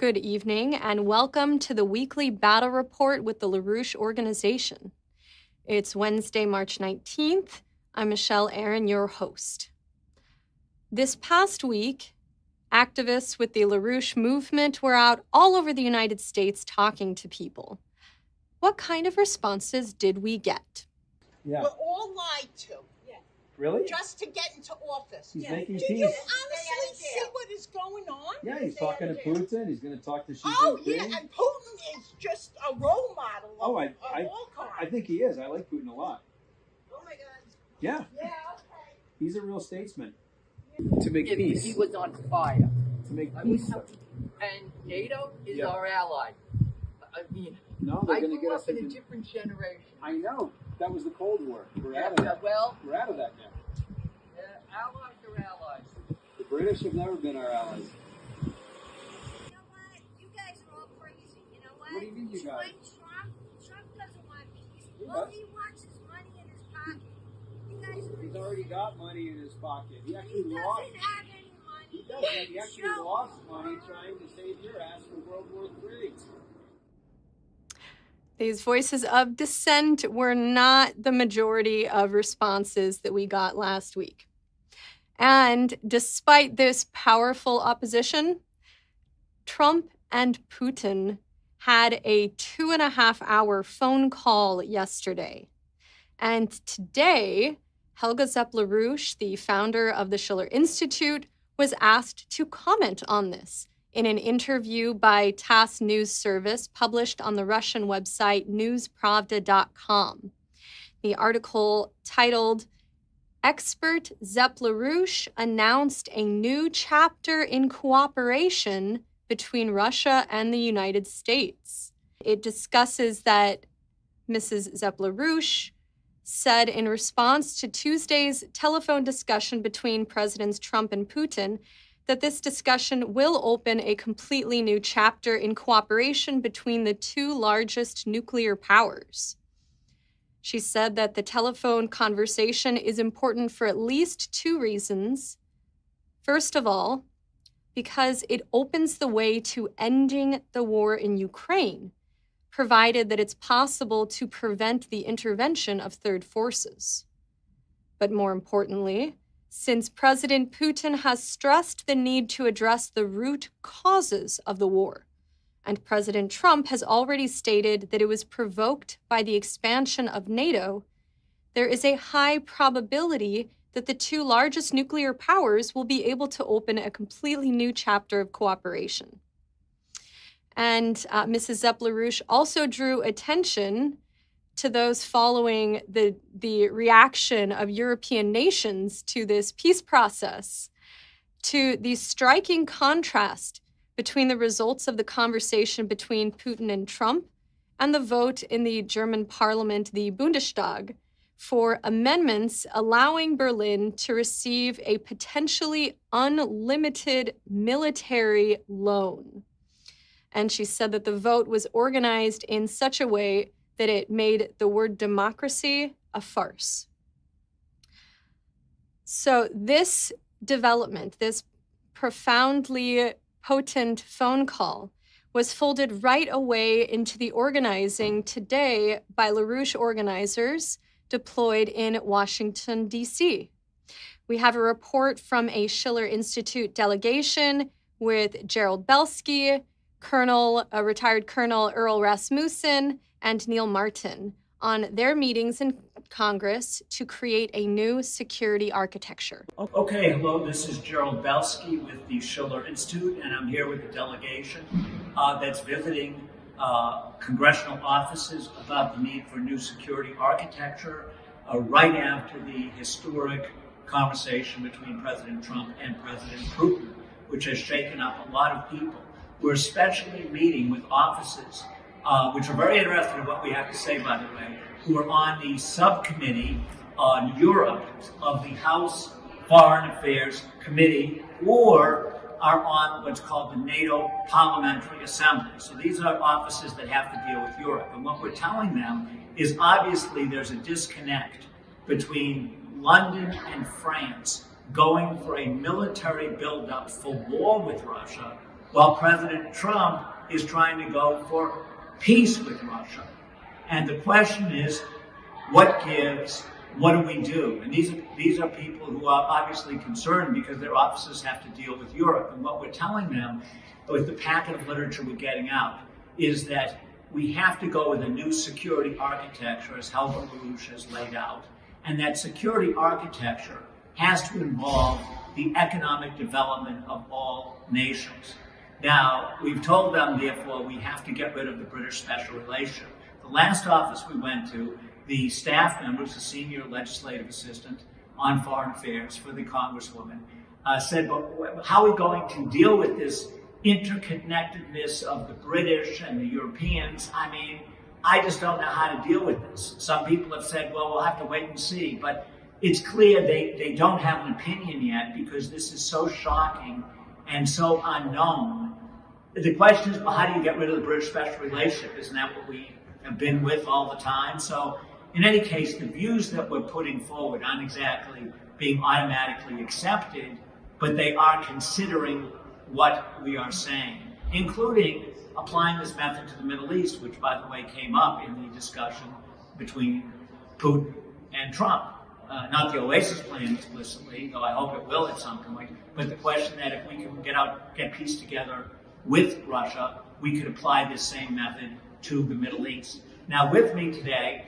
Good evening and welcome to the weekly battle report with the LaRouche Organization. It's Wednesday, March 19th. I'm Michelle Aaron, your host. This past week, activists with the LaRouche Movement were out all over the United States talking to people. What kind of responses did we get? Yeah. We're all lied to. Really? Just to get into office. He's making Do peace. you honestly see what is going on? Yeah, he's talking to Putin. He's going to talk to Xi Jinping. Oh, yeah, and Putin is just a role model of all kinds. I think he is. I like Putin a lot. Oh, my God. Yeah. Yeah, okay. He's a real statesman. To make peace. He was on fire. To make peace. And NATO is our ally. I mean, no, they're I going to grew get up us in a different generation. I know. That was the Cold War. We're out of that. Well, we're out of that now. Allies are allies. The British have never been our allies. You know what? You guys are all crazy. You know what? What do you mean, you guys? Trump doesn't want peace. All he wants is money in his pocket. You guys are He's already got money in his pocket. He actually He lost. doesn't have any money. He doesn't. He actually lost money trying to save your ass from World War III. These voices of dissent were not the majority of responses that we got last week. And despite this powerful opposition, Trump and Putin had a 2.5-hour phone call yesterday. And today, Helga Zepp-LaRouche, the founder of the Schiller Institute, was asked to comment on this in an interview by Tass news service published on the Russian website newspravda.com. The article titled, "Expert Zepp-LaRouche announced a new chapter in cooperation between Russia and the United States." It discusses that Mrs. Zepp-LaRouche said in response to Tuesday's telephone discussion between Presidents Trump and Putin that this discussion will open a completely new chapter in cooperation between the two largest nuclear powers. She said that the telephone conversation is important for at least two reasons. First of all, because it opens the way to ending the war in Ukraine, provided that it's possible to prevent the intervention of third forces. But more importantly, since President Putin has stressed the need to address the root causes of the war, and President Trump has already stated that it was provoked by the expansion of NATO, there is a high probability that the two largest nuclear powers will be able to open a completely new chapter of cooperation. And Mrs. Zepp-LaRouche also drew attention to those following the reaction of European nations to this peace process, to the striking contrast between the results of the conversation between Putin and Trump and the vote in the German parliament, the Bundestag, for amendments allowing Berlin to receive a potentially unlimited military loan. And she said that the vote was organized in such a way that it made the word democracy a farce. So this development, this profoundly potent phone call, was folded right away into the organizing today by LaRouche organizers deployed in Washington, D.C. We have a report from a Schiller Institute delegation with Gerald Belsky, retired Colonel Earl Rasmussen, and Neil Martin on their meetings in Congress to create a new security architecture. Okay, hello, this is Gerald Belsky with the Schiller Institute, and I'm here with a delegation that's visiting congressional offices about the need for new security architecture right after the historic conversation between President Trump and President Putin, which has shaken up a lot of people. We're especially meeting with offices which are very interested in what we have to say, by the way, who are on the subcommittee on Europe of the House Foreign Affairs Committee, or are on what's called the NATO Parliamentary Assembly. So these are offices that have to deal with Europe. And what we're telling them is obviously there's a disconnect between London and France going for a military buildup for war with Russia, while President Trump is trying to go for peace with Russia. And the question is, what gives? What do we do? And these are people who are obviously concerned because their offices have to deal with Europe. And what we're telling them with the packet of literature we're getting out is that we have to go with a new security architecture, as Helga LaRouche has laid out. And that security architecture has to involve the economic development of all nations. Now, we've told them, therefore, we have to get rid of the British special relation. The last office we went to, the staff member, the senior legislative assistant on foreign affairs for the Congresswoman, said, but how are we going to deal with this interconnectedness of the British and the Europeans? I mean, I just don't know how to deal with this. Some people have said, well, we'll have to wait and see. But it's clear they don't have an opinion yet because this is so shocking and so unknown. The question is, well, how do you get rid of the British special relationship? Isn't that what we have been with all the time? So in any case, the views that we're putting forward aren't exactly being automatically accepted, but they are considering what we are saying, including applying this method to the Middle East, which, by the way, came up in the discussion between Putin and Trump. Not the Oasis plan explicitly, though I hope it will at some point, but the question that if we can get peace together with Russia, we could apply this same method to the Middle East. Now, with me today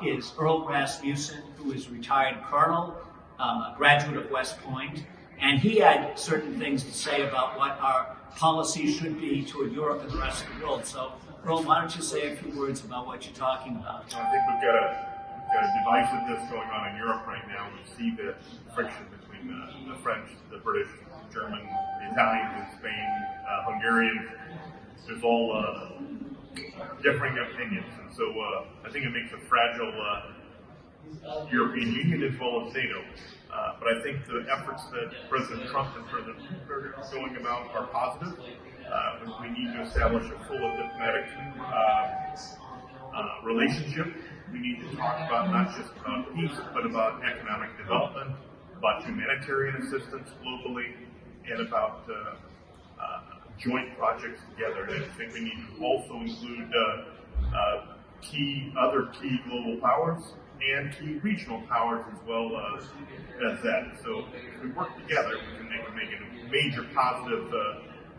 is Earl Rasmussen, who is a retired colonel, a graduate of West Point, and he had certain things to say about what our policy should be toward Europe and the rest of the world. So, Earl, why don't you say a few words about what you're talking about? I think we've got a divisiveness going on in Europe right now. We see the friction between the French, the British, the German, the Italians in Spain, Hungarians. There's all differing opinions. And so I think it makes a fragile European Union as well as NATO. But I think the efforts that President Trump and President Putin are going about are positive. We need to establish a full diplomatic relationship. We need to talk about not just about peace, but about economic development, about humanitarian assistance globally, and about joint projects together. And I think we need to also include other key global powers and key regional powers as well as that. So if we work together, we can make it a major positive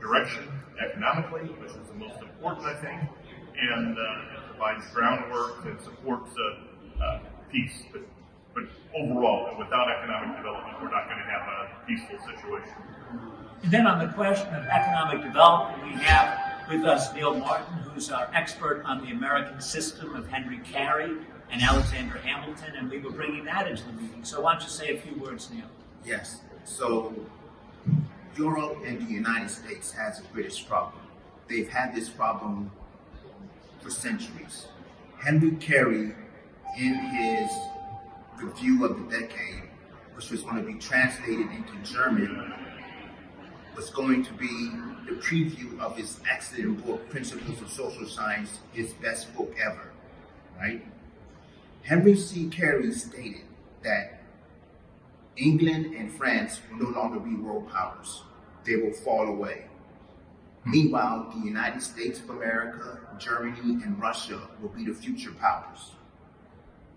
direction economically, which is the most important, I think, and provides groundwork and supports peace. But overall, and without economic development, we're not going to have a peaceful situation. And then on the question of economic development, we have with us Neil Martin, who's our expert on the American system of Henry Carey and Alexander Hamilton, and we were bringing that into the meeting. So why don't you say a few words, Neil? Yes. So Europe and the United States has a British problem. They've had this problem for centuries. Henry Carey, in his review of the decade, which was going to be translated into German, was going to be the preview of his excellent book, Principles of Social Science, his best book ever, right? Henry C. Carey stated that England and France will no longer be world powers. They will fall away. Meanwhile, the United States of America, Germany, and Russia will be the future powers.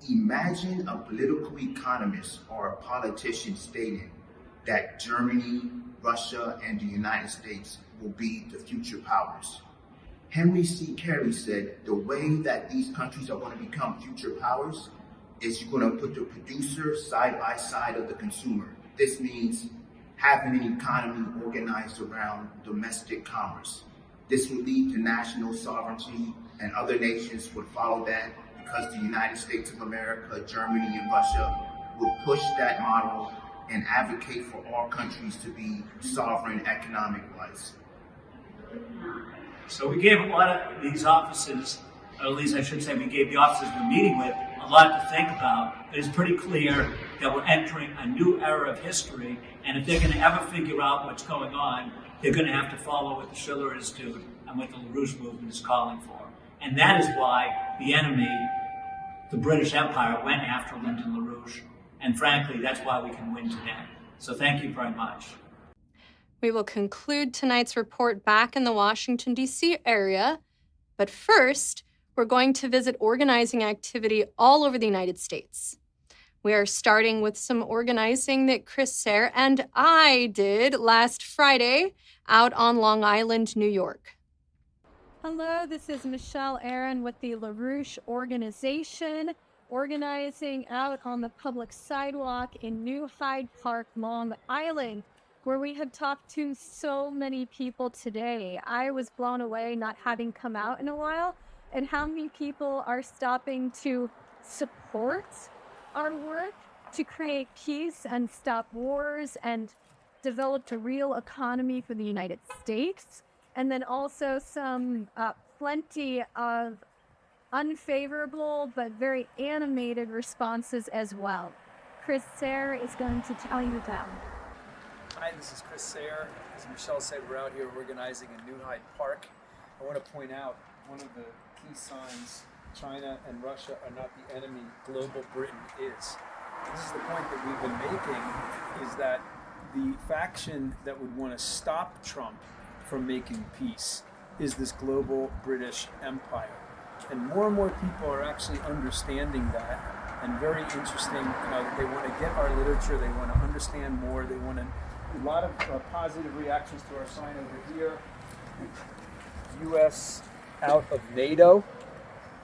Imagine a political economist or a politician stating that Germany, Russia, and the United States will be the future powers. Henry C. Carey said the way that these countries are going to become future powers is you're going to put the producer side by side of the consumer. This means having an economy organized around domestic commerce. This will lead to national sovereignty, and other nations would follow that because the United States of America, Germany, and Russia will push that model and advocate for all countries to be sovereign economic-wise. So we gave a lot of these offices, or at least I should say we gave the offices we're meeting with a lot to think about. It's pretty clear that we're entering a new era of history, and if they're going to ever figure out what's going on, they're going to have to follow what the Schiller Institute and what the LaRouche Movement is calling for. And that is why the enemy, the British Empire, went after Lyndon LaRouche. And frankly, that's why we can win today. So thank you very much. We will conclude tonight's report back in the Washington, D.C. area, but first, we're going to visit organizing activity all over the United States. We are starting with some organizing that Chris Sayre and I did last Friday out on Long Island, New York. Hello, this is Michelle Aaron with the LaRouche Organization, organizing out on the public sidewalk in New Hyde Park, Long Island, where we have talked to so many people today. I was blown away not having come out in a while, and how many people are stopping to support our work to create peace and stop wars and develop a real economy for the United States. And then also some plenty of unfavorable but very animated responses as well. Chris Sayre is going to tell you that. Hi, this is Chris Sayre. As Michelle said, we're out here organizing in New Hyde Park. I want to point out one of the key signs: China and Russia are not the enemy, global Britain is. This is the point that we've been making, is that the faction that would want to stop Trump from making peace is this global British empire. And more people are actually understanding that, and very interesting, that they want to get our literature, they want to understand more, they want to, a lot of positive reactions to our sign over here. U.S. out of NATO.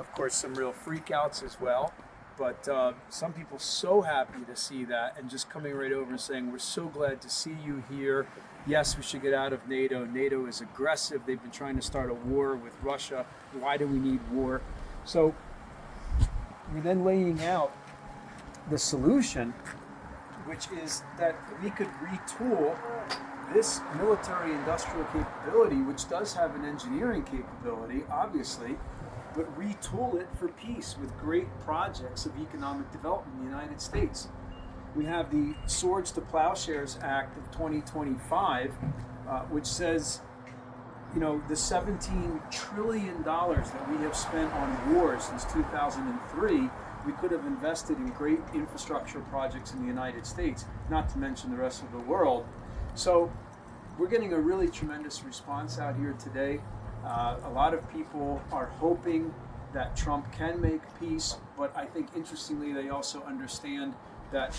Of course, some real freakouts as well. But some people so happy to see that and just coming right over and saying, we're so glad to see you here. Yes, we should get out of NATO. NATO is aggressive. They've been trying to start a war with Russia. Why do we need war? So we're then laying out the solution, which is that we could retool this military-industrial capability, which does have an engineering capability, obviously, but retool it for peace with great projects of economic development in the United States. We have the Swords to Plowshares Act of 2025, which says, the $17 trillion that we have spent on wars since 2003, we could have invested in great infrastructure projects in the United States, not to mention the rest of the world. So we're getting a really tremendous response out here today. A lot of people are hoping that Trump can make peace, but I think interestingly they also understand that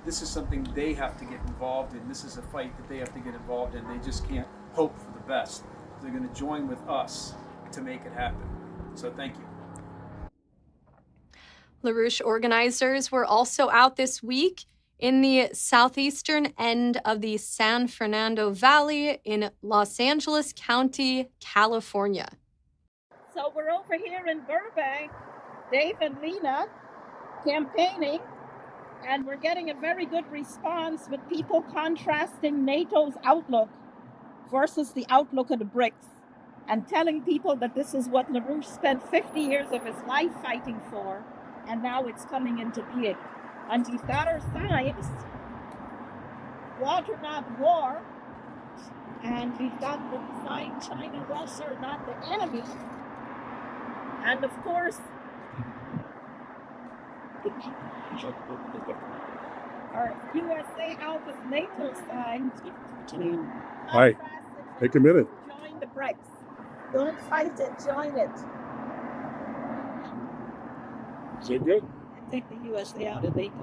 this is something they have to get involved in. This is a fight that they have to get involved in. They just can't hope for the best. They're going to join with us to make it happen. So thank you. LaRouche organizers were also out this week in the southeastern end of the San Fernando Valley in Los Angeles County, California. So we're over here in Burbank, Dave and Lena, campaigning, and we're getting a very good response with people contrasting NATO's outlook versus the outlook of the BRICS, and telling people that this is what LaRouche spent 50 years of his life fighting for, and now it's coming into being. And we've got our signs, water not war, and we've got the sign, China, Russia are not the enemy. And of course, our USA out with NATO sign. Hi, take a minute. Join the BRICS. Don't fight it, join it. Is it good? Take the USA out of NATO.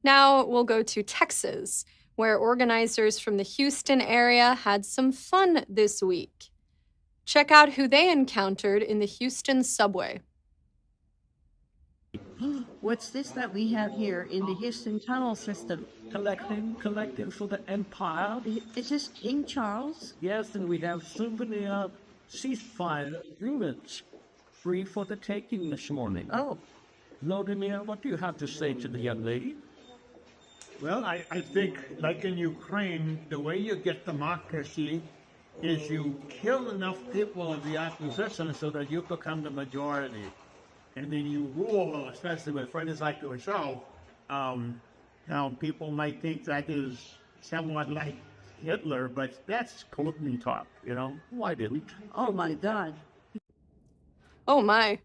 Now we'll go to Texas, where organizers from the Houston area had some fun this week. Check out who they encountered in the Houston subway. What's this that we have here in the Houston tunnel system? Collecting for the empire. Is this King Charles? Yes, and we have souvenir ceasefire agreements free for the taking this morning. Oh. Volodymyr, what do you have to say to the young lady? Well, I think, like in Ukraine, the way you get democracy is you kill enough people of the opposition so that you become the majority. And then you rule, especially with friends like yourself. Now, people might think that is somewhat like Hitler, but that's Putin talk, Why didn't? Oh, my God. Oh, my.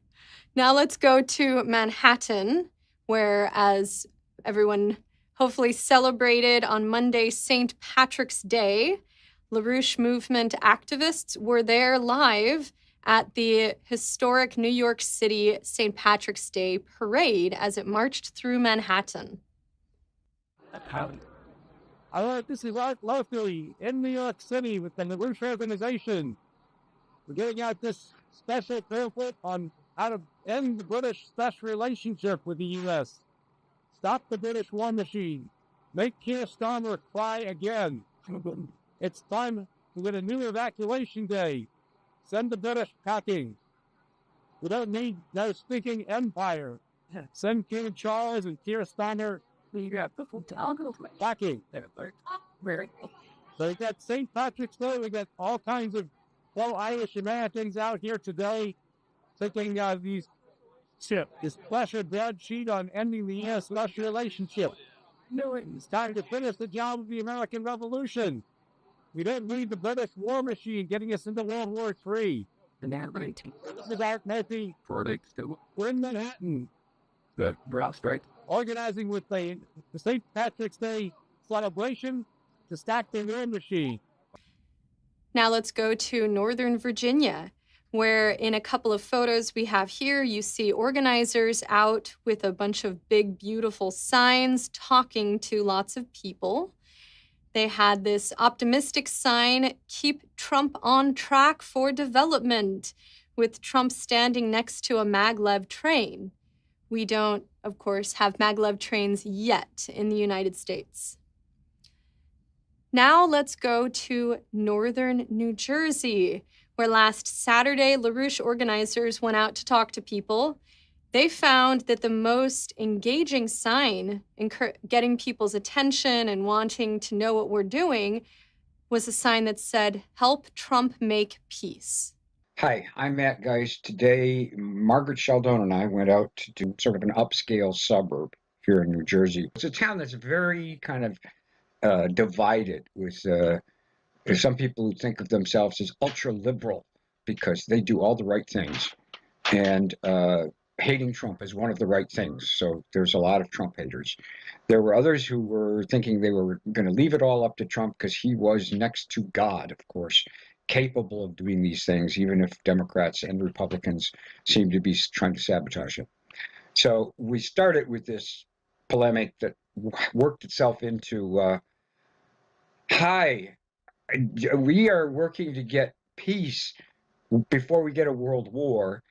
Now let's go to Manhattan, where, as everyone hopefully celebrated on Monday, St. Patrick's Day. LaRouche Movement activists were there live at the historic New York City St. Patrick's Day parade as it marched through Manhattan. Hello, this is Art locally in New York City with the LaRouche Organization. We're getting out this special pamphlet on how to end the British special relationship with the U.S. Stop the British war machine. Make Keir Starmer cry again. It's time to get a new evacuation day. Send the British packing. We don't need no speaking empire. Send King Charles and Keir Starmer packing. So we got St. Patrick's Day. We got all kinds of Irish Americans out here today thinking this pleasure broadsheet on ending the U.S.-Russia relationship. It's time to finish the job of the American Revolution. We don't need the British war machine getting us into World War III. The Dark Murphy. We're in Manhattan. Organizing with the St. Patrick's Day celebration to stack the war machine. Now let's go to Northern Virginia, where in a couple of photos we have here, you see organizers out with a bunch of big, beautiful signs talking to lots of people. They had this optimistic sign, "Keep Trump on track for development," with Trump standing next to a maglev train. We don't, of course, have maglev trains yet in the United States. Now let's go to Northern New Jersey, where last Saturday, LaRouche organizers went out to talk to people. They found that the most engaging sign getting people's attention and wanting to know what we're doing was a sign that said, "Help Trump make peace." Hi, I'm Matt Geist. Today, Margaret Sheldon and I went out to do sort of an upscale suburb here in New Jersey. It's a town that's very kind of divided with some people who think of themselves as ultra-liberal because they do all the right things. And hating Trump is one of the right things. So there's a lot of Trump haters. There were others who were thinking they were going to leave it all up to Trump because he was next to God, of course, capable of doing these things, even if Democrats and Republicans seem to be trying to sabotage it. So we started with this polemic that worked itself into, hi, we are working to get peace before we get a world war,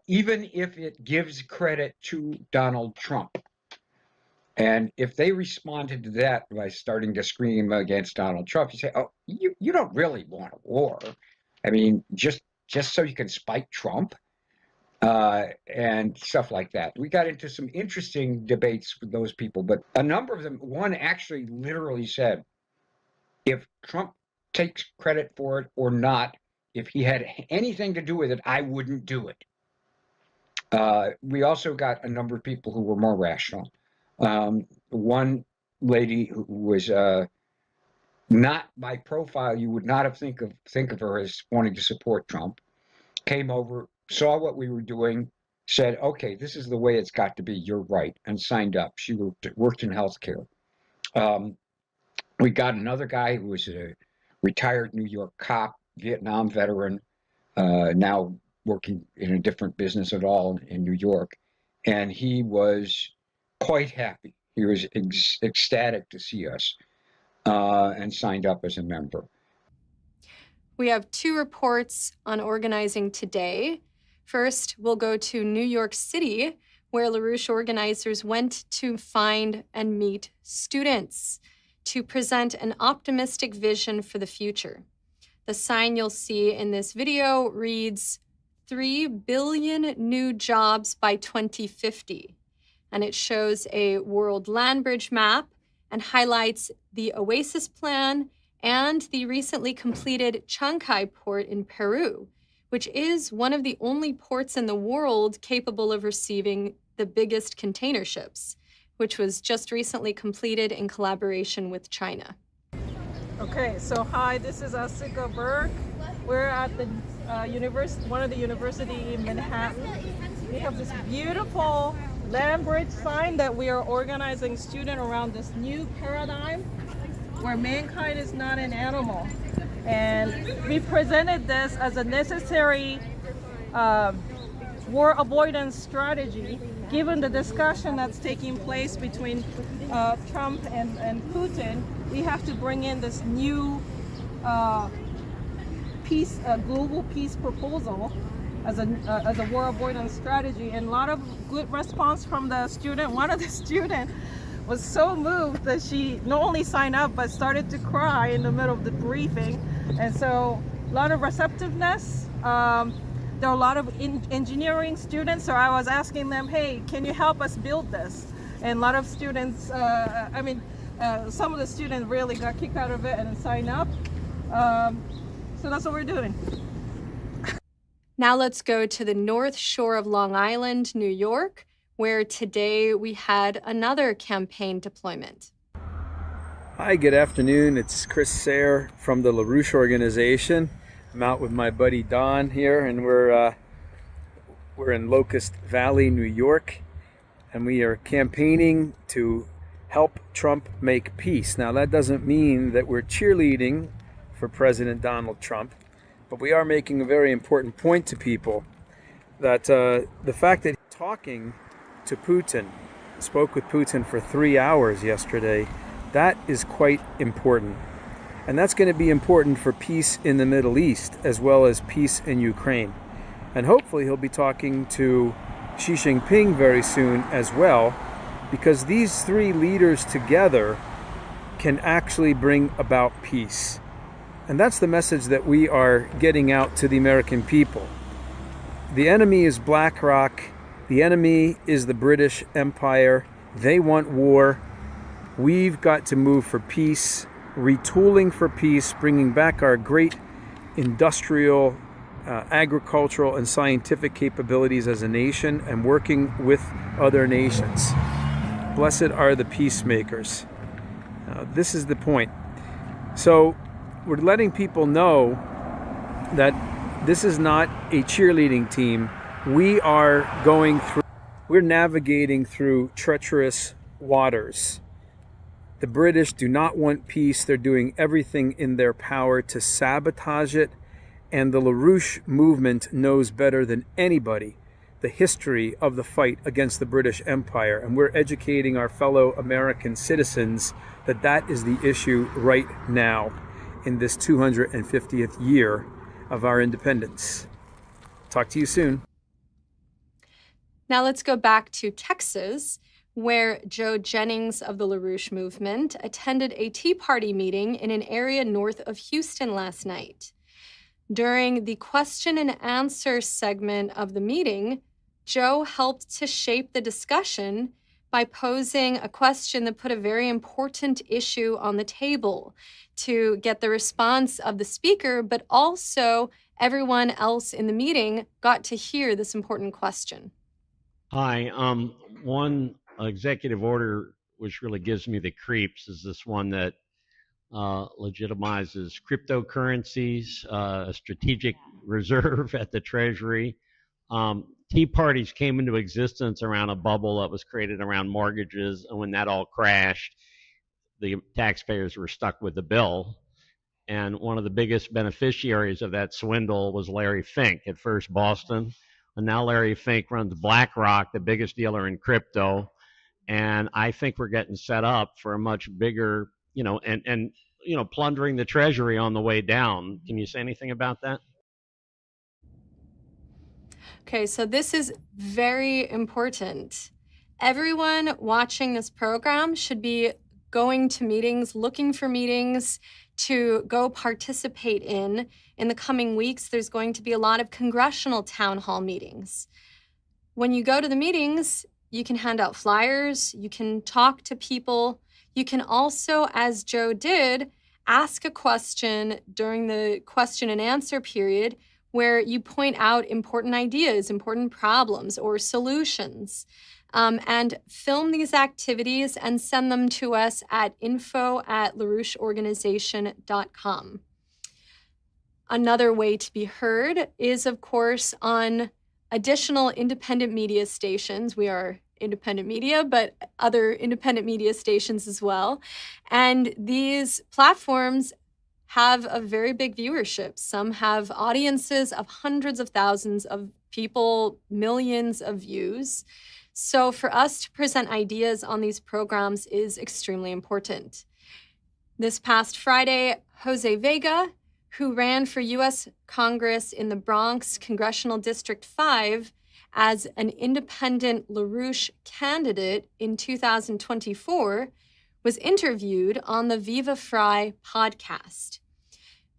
even if it gives credit to Donald Trump. And if they responded to that by starting to scream against Donald Trump, you say, oh, you don't really want a war. I mean, just so you can spite Trump and stuff like that. We got into some interesting debates with those people, but a number of them, one actually literally said, if Trump takes credit for it or not, if he had anything to do with it, I wouldn't do it. We also got a number of people who were more rational. One lady who was not by profile, you would not have think of her as wanting to support Trump, came over, saw what we were doing, said, okay, this is the way it's got to be, you're right, and signed up. She worked in healthcare. We got another guy who was a retired New York cop, Vietnam veteran, now working in a different business at all in New York, and he was quite happy. He was ecstatic to see us and signed up as a member. We have two reports on organizing today. First, we'll go to New York City, where LaRouche organizers went to find and meet students to present an optimistic vision for the future. The sign you'll see in this video reads, 3 billion new jobs by 2050. And it shows a world land bridge map and highlights the Oasis Plan and the recently completed Chancay port in Peru, which is one of the only ports in the world capable of receiving the biggest container ships, which was just recently completed in collaboration with China. Okay, so hi, this is Asika Burke. We're at the one of the university in Manhattan. We have this beautiful land bridge sign that we are organizing students around this new paradigm where mankind is not an animal. And we presented this as a necessary war avoidance strategy, given the discussion that's taking place between Trump and Putin. We have to bring in this new peace, global peace proposal as a war avoidance strategy, and a lot of good response from the student. One of the students was so moved that she not only signed up but started to cry in the middle of the briefing. And so a lot of receptiveness. There are a lot of engineering students, so I was asking them, hey, can you help us build this? And a lot of students, some of the students really got kicked out of it and signed up. So that's what we're doing. Now let's go to the North Shore of Long Island, New York, where today we had another campaign deployment. Hi, good afternoon. It's Chris Sayre from the LaRouche Organization. I'm out with my buddy Don here, and we're in Locust Valley, New York, and we are campaigning to help Trump make peace. Now, that doesn't mean that we're cheerleading for President Donald Trump, but we are making a very important point to people that the fact that he's talking to Putin, spoke with Putin for 3 hours yesterday, that is quite important. And that's going to be important for peace in the Middle East as well as peace in Ukraine. And hopefully he'll be talking to Xi Jinping very soon as well, because these three leaders together can actually bring about peace. And that's the message that we are getting out to the American people. The enemy is BlackRock. The enemy is the British Empire. They want war. We've got to move for peace, retooling for peace, bringing back our great industrial, agricultural, and scientific capabilities as a nation, and working with other nations. Blessed are the peacemakers. This is the point. So we're letting people know that this is not a cheerleading team. We're navigating through treacherous waters. The British do not want peace. They're doing everything in their power to sabotage it. And the LaRouche movement knows better than anybody the history of the fight against the British Empire. And we're educating our fellow American citizens that that is the issue right now in this 250th year of our independence. Talk to you soon. Now let's go back to Texas, where Joe Jennings of the LaRouche Movement attended a Tea Party meeting in an area north of Houston last night. During the question and answer segment of the meeting, Joe helped to shape the discussion by posing a question that put a very important issue on the table to get the response of the speaker, but also everyone else in the meeting got to hear this important question. Hi, one executive order which really gives me the creeps is this one that legitimizes cryptocurrencies, a strategic reserve at the Treasury. Tea parties came into existence around a bubble that was created around mortgages, and when that all crashed, the taxpayers were stuck with the bill. And one of the biggest beneficiaries of that swindle was Larry Fink at First Boston. And now Larry Fink runs BlackRock, the biggest dealer in crypto. And I think we're getting set up for a much bigger, and plundering the Treasury on the way down. Can you say anything about that? Okay, so this is very important. Everyone watching this program should be going to meetings, looking for meetings to go participate in. In the coming weeks, there's going to be a lot of congressional town hall meetings. When you go to the meetings, you can hand out flyers, you can talk to people. You can also, as Joe did, ask a question during the question and answer period where you point out important ideas, important problems, or solutions, and film these activities and send them to us at info@LaRoucheOrganization.com. Another way to be heard is, of course, on additional independent media stations. We are independent media, but other independent media stations as well. And these platforms have a very big viewership. Some have audiences of hundreds of thousands of people, millions of views. So for us to present ideas on these programs is extremely important. This past Friday, Jose Vega, who ran for U.S. Congress in the Bronx Congressional District 5 as an independent LaRouche candidate in 2024, was interviewed on the Viva Frei podcast.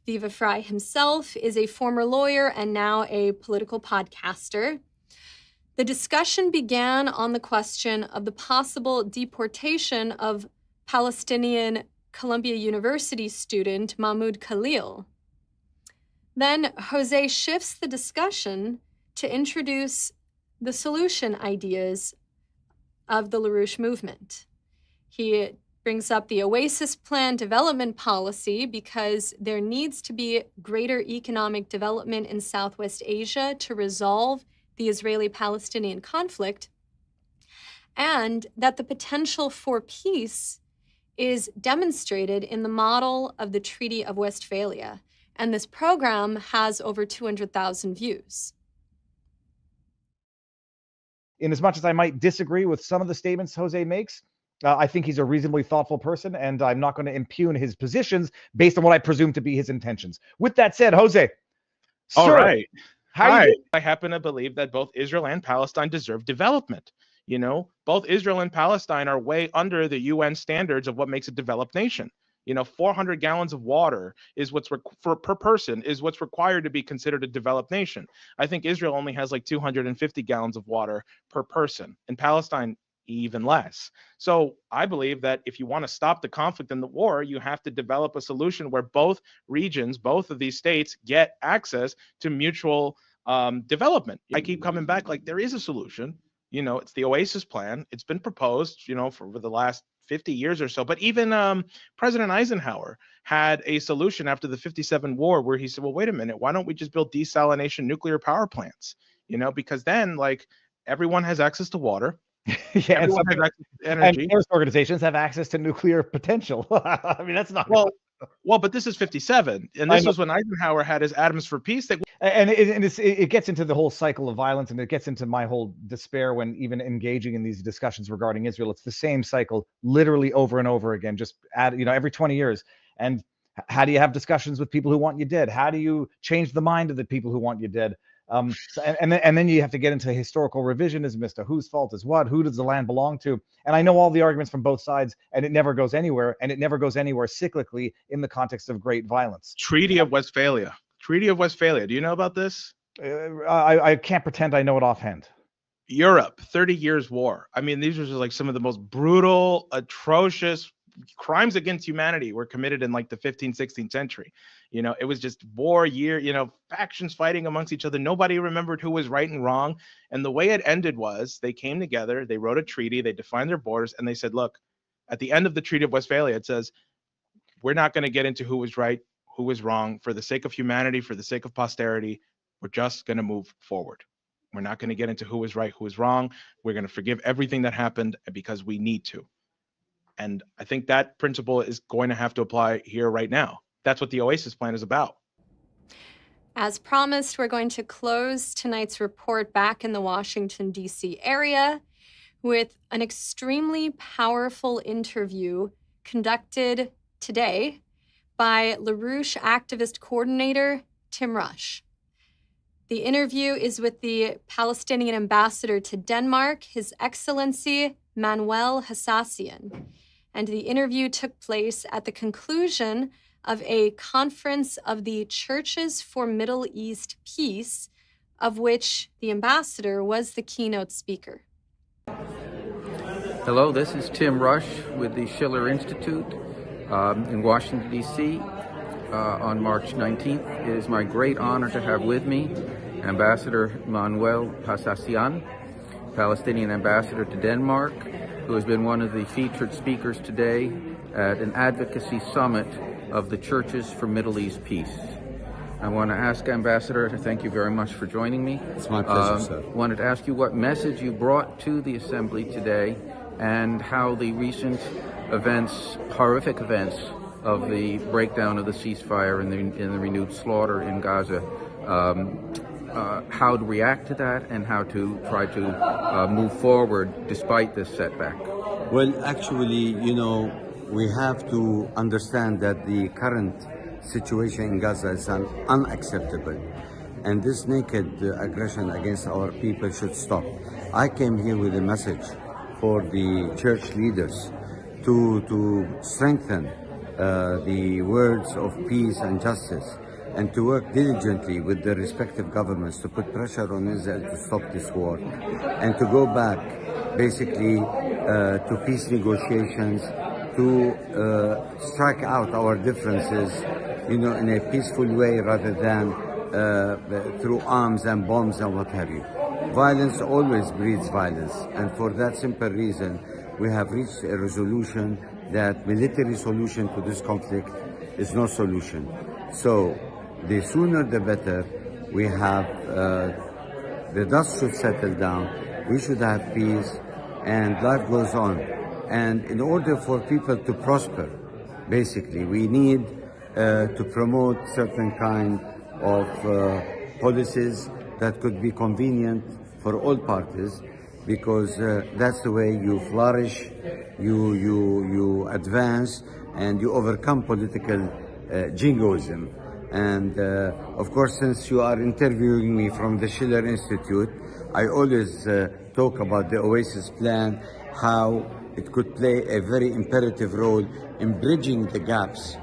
Viva Frei himself is a former lawyer and now a political podcaster. The discussion began on the question of the possible deportation of Palestinian Columbia University student Mahmoud Khalil. Then Jose shifts the discussion to introduce the solution ideas of the LaRouche movement. He brings up the Oasis Plan development policy because there needs to be greater economic development in Southwest Asia to resolve the Israeli-Palestinian conflict, and that the potential for peace is demonstrated in the model of the Treaty of Westphalia. And this program has over 200,000 views. In as much as I might disagree with some of the statements Jose makes, I think he's a reasonably thoughtful person, and I'm not going to impugn his positions based on what I presume to be his intentions. With that said, Jose, all sir, right. how you doing? I happen to believe that both Israel and Palestine deserve development. You know, both Israel and Palestine are way under the UN standards of what makes a developed nation. You know, 400 gallons of water is what's per person is what's required to be considered a developed nation. I think Israel only has like 250 gallons of water per person, and Palestine even less. So I believe that if you want to stop the conflict and the war, you have to develop a solution where both regions, both of these states, get access to mutual development. I keep coming back, like, there is a solution. You know, it's the Oasis Plan. It's been proposed, you know, for the last 50 years or so. But even President Eisenhower had a solution after the 57 war where he said, well, wait a minute, why don't we just build desalination nuclear power plants? You know, because then, like, everyone has access to water. Yeah, everyone has access to energy. And terrorist organizations have access to nuclear potential. I mean, that's not well, but this is 57, and this was when Eisenhower had his Atoms for Peace. It gets into the whole cycle of violence, and it gets into my whole despair when even engaging in these discussions regarding Israel. It's the same cycle, literally over and over again, just every 20 years. And how do you have discussions with people who want you dead? How do you change the mind of the people who want you dead? And then you have to get into historical revisionism as to whose fault is what, who does the land belong to. And I know all the arguments from both sides, and it never goes anywhere, and it never goes anywhere cyclically in the context of great violence. Treaty of Westphalia. Do you know about this? I can't pretend I know it offhand. Europe, 30 years war. I mean, these are just like some of the most brutal, atrocious crimes against humanity were committed in like the 15th, 16th century. You know, it was just war year, factions fighting amongst each other. Nobody remembered who was right and wrong. And the way it ended was they came together, they wrote a treaty, they defined their borders, and they said, look, at the end of the Treaty of Westphalia, it says, we're not going to get into who was right, who was wrong. For the sake of humanity, for the sake of posterity, we're just going to move forward. We're not going to get into who was right, who was wrong. We're going to forgive everything that happened because we need to. And I think that principle is going to have to apply here right now. That's what the Oasis Plan is about. As promised, we're going to close tonight's report back in the Washington, D.C. area with an extremely powerful interview conducted today by LaRouche activist coordinator Tim Rush. The interview is with the Palestinian Ambassador to Denmark, His Excellency Manuel Hassassian. And the interview took place at the conclusion of a conference of the Churches for Middle East Peace, of which the ambassador was the keynote speaker. Hello, this is Tim Rush with the Schiller Institute in Washington, D.C. On March 19th. It is my great honor to have with me Ambassador Manuel Hassassian, Palestinian Ambassador to Denmark, who has been one of the featured speakers today at an advocacy summit of the Churches for Middle East Peace. I want to ask Ambassador to thank you very much for joining me. It's my pleasure, sir. Wanted to ask you what message you brought to the Assembly today and how the recent events, horrific events, of the breakdown of the ceasefire and the renewed slaughter in Gaza, how to react to that and how to try to move forward despite this setback. Well, actually, you know, we have to understand that the current situation in Gaza is unacceptable, and this naked aggression against our people should stop. I came here with a message for the church leaders to strengthen the words of peace and justice, and to work diligently with the respective governments to put pressure on Israel to stop this war, and to go back basically to peace negotiations, to strike out our differences, you know, in a peaceful way rather than through arms and bombs and what have you. Violence always breeds violence, and for that simple reason, we have reached a resolution that military solution to this conflict is no solution. So the sooner the better. We have, the dust should settle down, we should have peace, and life goes on. And in order for people to prosper, basically, we need to promote certain kind of policies that could be convenient for all parties, because that's the way you flourish, you advance, and you overcome political jingoism. And of course, since you are interviewing me from the Schiller Institute, I always talk about the Oasis plan, how it could play a very imperative role in bridging the gaps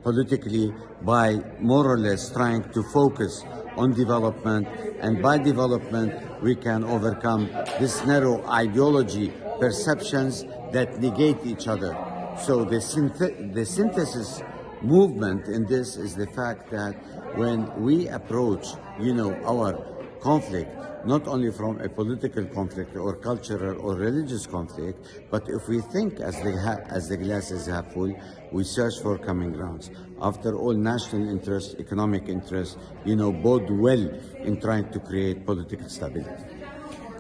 politically by more or less trying to focus on development, and by development we can overcome this narrow ideology perceptions that negate each other. So the synthesis movement in this is the fact that when we approach, you know, our conflict, not only from a political conflict or cultural or religious conflict, but if we think as the glass is half full, we search for common grounds. After all, national interest, economic interest, you know, bode well in trying to create political stability.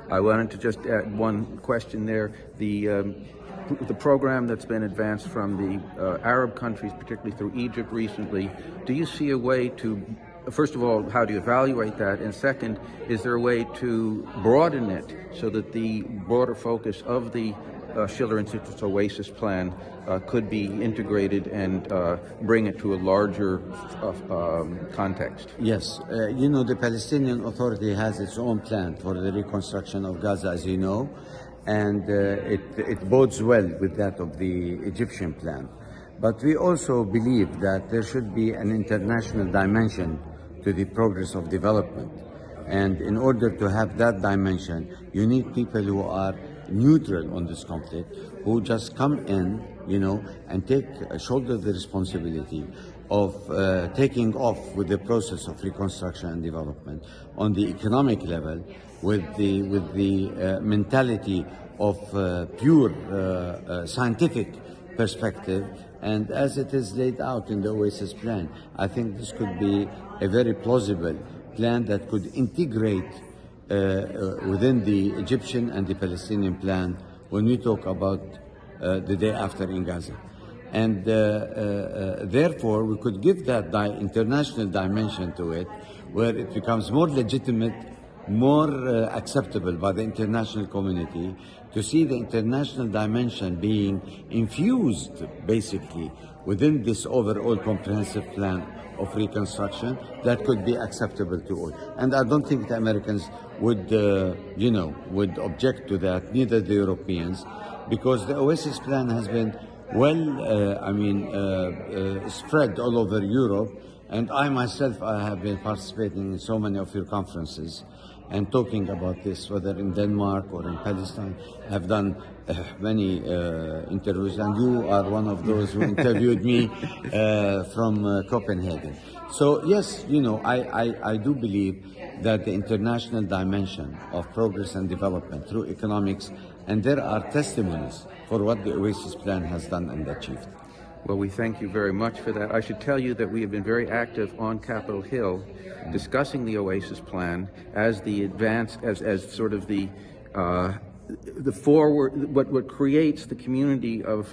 I wanted to just add one question there. The program that's been advanced from the Arab countries, particularly through Egypt recently, do you see a way to, first of all, how do you evaluate that? And second, is there a way to broaden it so that the broader focus of the Schiller Institute's Oasis plan could be integrated and bring it to a larger context? Yes, you know, the Palestinian Authority has its own plan for the reconstruction of Gaza, as you know, and it bodes well with that of the Egyptian plan. But we also believe that there should be an international dimension to the progress of development. And in order to have that dimension, you need people who are neutral on this conflict, who just come in, you know, and shoulder the responsibility of taking off with the process of reconstruction and development on the economic level, with the mentality of pure scientific perspective, and as it is laid out in the Oasis plan. I think this could be a very plausible plan that could integrate within the Egyptian and the Palestinian plan when we talk about the day after in Gaza. And therefore, we could give that international dimension to it, where it becomes more legitimate, more acceptable by the international community, to see the international dimension being infused basically within this overall comprehensive plan of reconstruction that could be acceptable to all. And I don't think the Americans would, would object to that, neither the Europeans, because the Oasis plan has been spread all over Europe, and I myself, I have been participating in so many of your conferences and talking about this, whether in Denmark or in Palestine. I've done many interviews, and you are one of those who interviewed me from Copenhagen. So yes, you know, I do believe that the international dimension of progress and development through economics, and there are testimonies for what the Oasis plan has done and achieved. Well, we thank you very much for that. I should tell you that we have been very active on Capitol Hill discussing the Oasis Plan as the advance, as sort of the forward, what creates the community of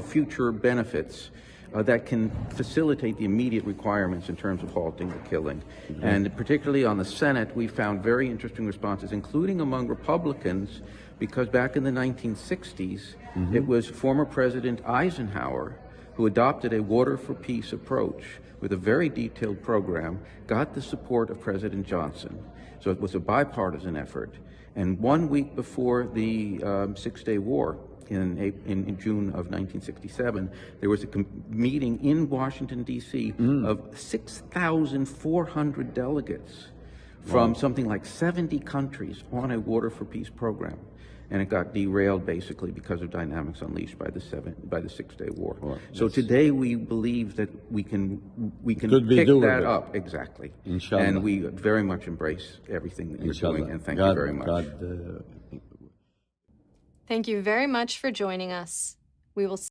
future benefits that can facilitate the immediate requirements in terms of halting the killing. Mm-hmm. And particularly on the Senate, we found very interesting responses, including among Republicans, because back in the 1960s, mm-hmm. it was former President Eisenhower who adopted a water for peace approach with a very detailed program, got the support of President Johnson. So it was a bipartisan effort. And 1 week before the Six-Day War, in June of 1967, there was a meeting in Washington, D.C. of 6,400 delegates from something like 70 countries on a Water for Peace program. And it got derailed basically because of dynamics unleashed by the Six-Day War. So today we believe that we can pick that up. Exactly. Inshallah. And we very much embrace everything that you're doing, and thank you very much. Thank you very much for joining us. We will